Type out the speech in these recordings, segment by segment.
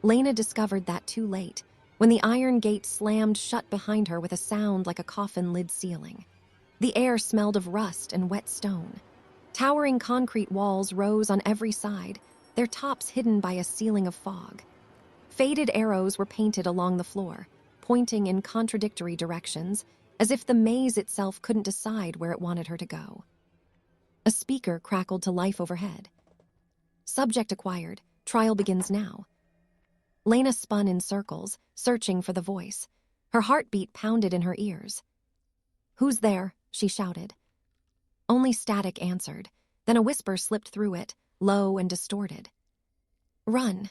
Lena discovered that too late, when the iron gate slammed shut behind her with a sound like a coffin lid sealing. The air smelled of rust and wet stone. Towering concrete walls rose on every side, their tops hidden by a ceiling of fog. Faded arrows were painted along the floor, pointing in contradictory directions, as if the maze itself couldn't decide where it wanted her to go. A speaker crackled to life overhead. Subject acquired. Trial begins now. Lena spun in circles, searching for the voice. Her heartbeat pounded in her ears. "Who's there?" she shouted. Only static answered. Then a whisper slipped through it, low and distorted. "Run."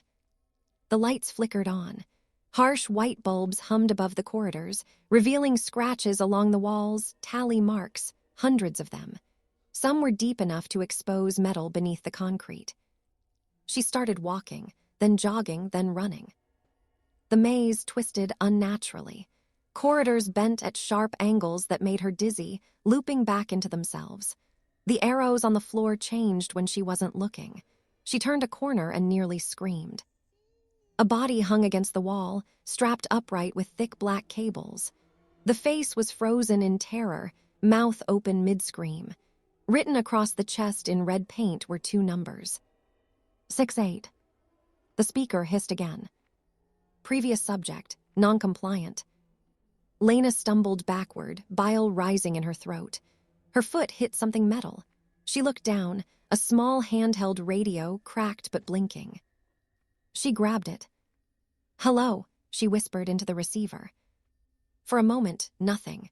The lights flickered on. Harsh white bulbs hummed above the corridors, revealing scratches along the walls, tally marks, hundreds of them. Some were deep enough to expose metal beneath the concrete. She started walking, then jogging, then running. The maze twisted unnaturally. Corridors bent at sharp angles that made her dizzy, looping back into themselves. The arrows on the floor changed when she wasn't looking. She turned a corner and nearly screamed. A body hung against the wall, strapped upright with thick black cables. The face was frozen in terror, mouth open mid-scream. Written across the chest in red paint were two numbers. 6-8. The speaker hissed again. Previous subject, non-compliant. Lena stumbled backward, bile rising in her throat. Her foot hit something metal. She looked down, a small handheld radio, cracked but blinking. She grabbed it. "Hello," she whispered into the receiver. For a moment, nothing.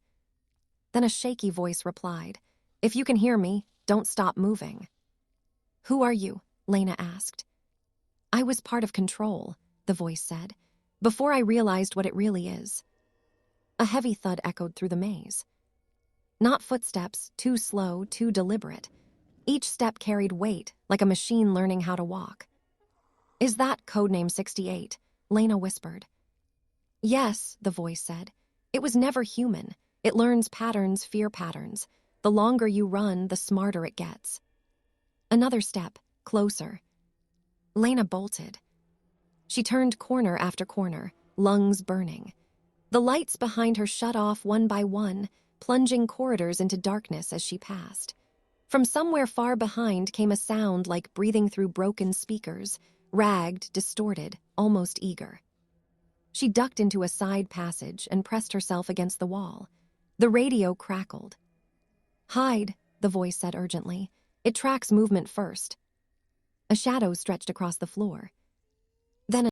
Then a shaky voice replied, "If you can hear me, don't stop moving." "Who are you?" Lena asked. "I was part of control," the voice said, "before I realized what it really is." A heavy thud echoed through the maze. Not footsteps, too slow, too deliberate. Each step carried weight, like a machine learning how to walk. "Is that codename 68? Lena whispered. "Yes," the voice said. "It was never human. It learns patterns, fear patterns. The longer you run, the smarter it gets." Another step, closer. Lena bolted. She turned corner after corner, lungs burning. The lights behind her shut off one by one, plunging corridors into darkness as she passed. From somewhere far behind came a sound like breathing through broken speakers, ragged, distorted, almost eager. She ducked into a side passage and pressed herself against the wall. The radio crackled. "Hide," the voice said urgently. "It tracks movement first." A shadow stretched across the floor.